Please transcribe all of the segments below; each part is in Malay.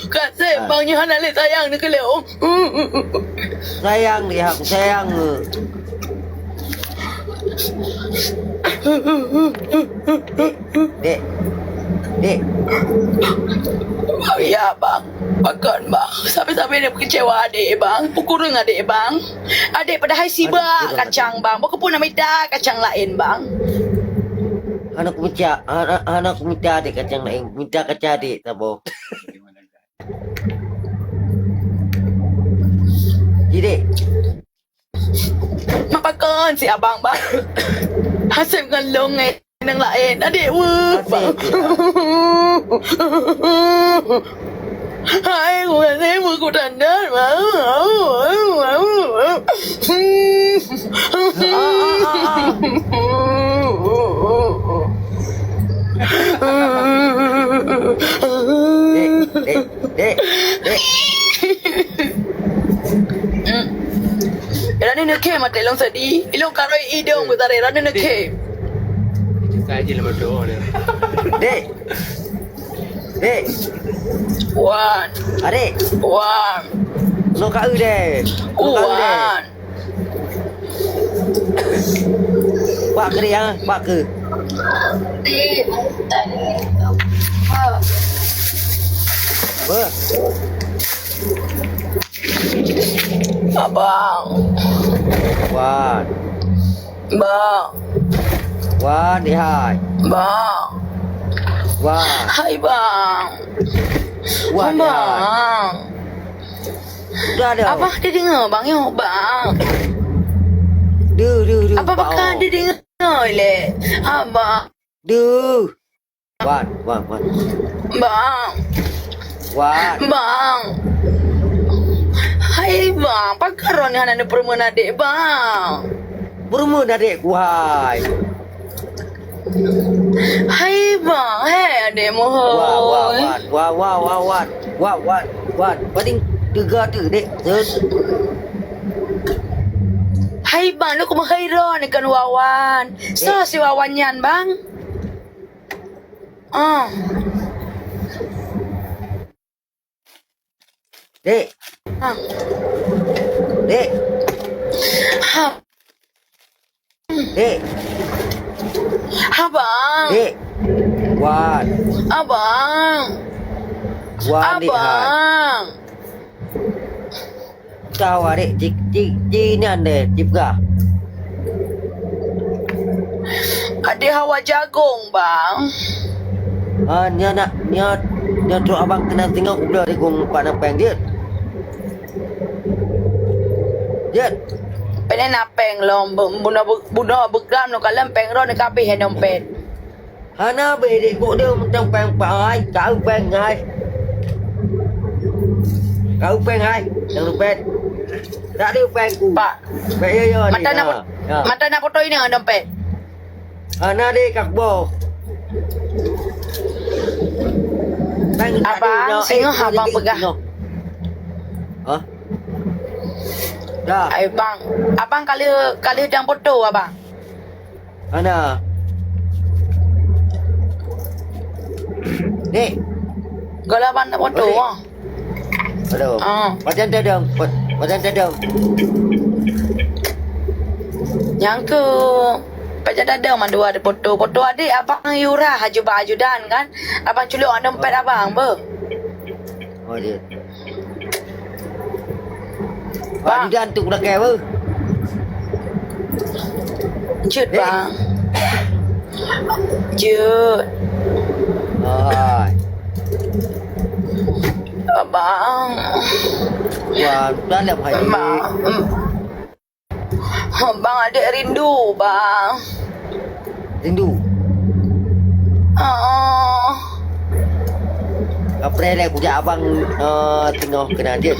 Kasi bang yung hanali sayang ni Kaleo. Sayang dia aku sayang. Dek. Dek. Ya bang, bahkan bang, sampai-sampai dia kecewa adik bang, pukul adik bang. Adik padahal siba kacang bang, bukan pun nak minta kacang lain bang. Anak minta adik kacang lain, minta kacang adik tabo. Jadi, Mapakan si abang bang. Hasil ngelong ng lain, adik bang. Hai, bukan saya buku tanda bang. Dek. Rani nak kem mati long sedih. Ilong karoi idong betare rani nak kem. Kaji lah berdoa ni. Dek. Wan, Adik. wan, Lo kau dek. wan. Bak ke dia, bak ke. Ber. Abang, Wan. bang, Wan dihai. bang. Wan. Hai bang. Wan dihai. Bang. Dah dah. Abang dia dengar bang yo bang. Du. Apa bakal dia dengar le? Abang, Du. Wan. bang, Wan. bang. Hai bang, pakaron ni hanan perempuan adik bang. Berumur adik ku hai. Hai bang, hai adik mohon. Wan. Paling tiga tu dek. Hai bang, lu kumahairon ikan Wawan. So si Wawan yan bang. Dek. Dek. Ha, Dek. abang. Dek. Wan. Abang. Wan dek hai. Abang. Tahu adik ni anda juga. Adik hawa jagung bang. Nya tu abang kena tengok udah di gong pak napeng dia. Dia. Pene napeng lom buno begram no kalam peng ro ne kapi henom pet. Hana be di gok dia macam peng pai, kau peng hai. Kau peng hai, yang lupet. Tak ada peng ku. Pak. Peng yo ni. Mata na foto ini henom pet. Hana de kak bo. Abang, singo abang pegah. Hah? Dah. Ay bang, abang kali dang foto abang. Ana. Dek. Kalau abang nak foto Boleh. ah. Aduh. Macam tu dong. Macam tu dong. Yang ke Pajar dada mandua ada foto. Foto adik abang Yura Hajudan kan. Abang culuk ada dompet abang ber. Oh dia. Bang. Hajudan tu dah kaya apa? Cut Dek. bang. Cut. Hai. Abang. Wah, dalam haji. Bang adik rindu bang. Rindu. Apa dah kujak abang tengah kena dia.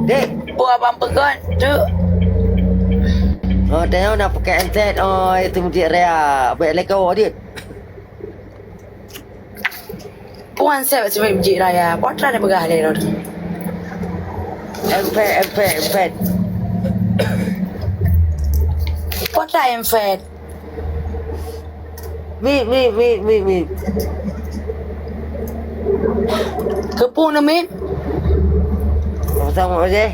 Dek. Bu abang pegat tu. Oh, tengok nak pakai handset. Oh, itu mesti rea. Baik kau dia. Puan saya sebab Masjid Raya. Potra dia begah dia. Empet. Potra yang fat. Mi. Kepung na min. Sama aja.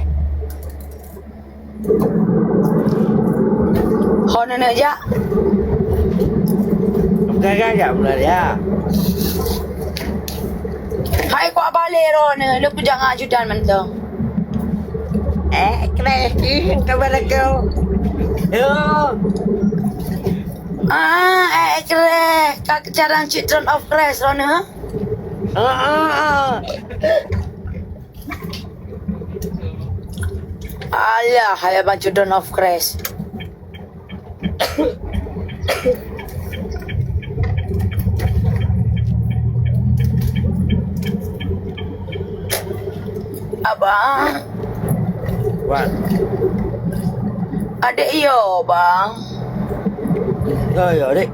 Hon na aja. Gagak ya benar ya. Hai ko balik ro ne. Lu jangan ajudan man tu. Keren. Kabar kau. Yo. Kere. Kak caran Children of Christ ro ne. Alah, hai abang Children of Christ. Abang, Wan. adik yo bang. Yo dek.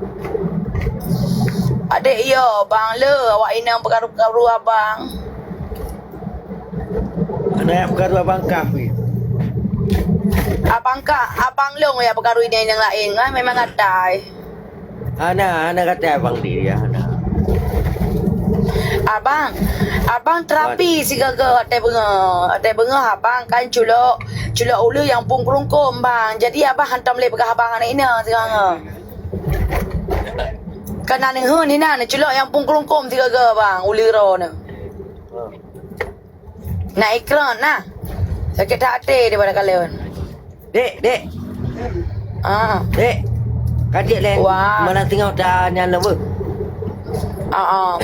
Adik yo bang le awak inang perkara-perkara abang. Anak perkara abang kafi. Abang long ya perkara ini yang lain kan memang ngatai. Anak kata abang dia anak. Abang terapi si gaga atai benga abang kan culok ulu yang pung kerungkum bang. Jadi abang hantam le pegah abang anak ina sekarang. Kan nang hu ni na culok yang pung kerungkum si gaga bang ulu ro na. Nak iklan nah. Sakit hati daripada kalian. Dek. Dek. Kadik lain. Wah. Mana tengok dah nyala apa?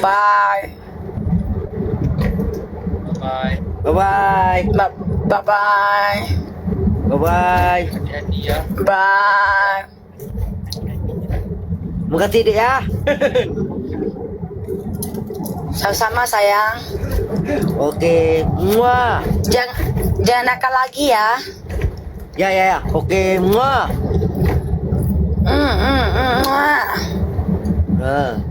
Bye. Bye. Bye-bye. Bye. Bye-bye. Hati-hati ya. Bye. Terima kasih dek ya. Sama-sama sayang. Okey. Muah. Jangan nakal lagi ya. Ya. Okey. Muah. Muah. Ha.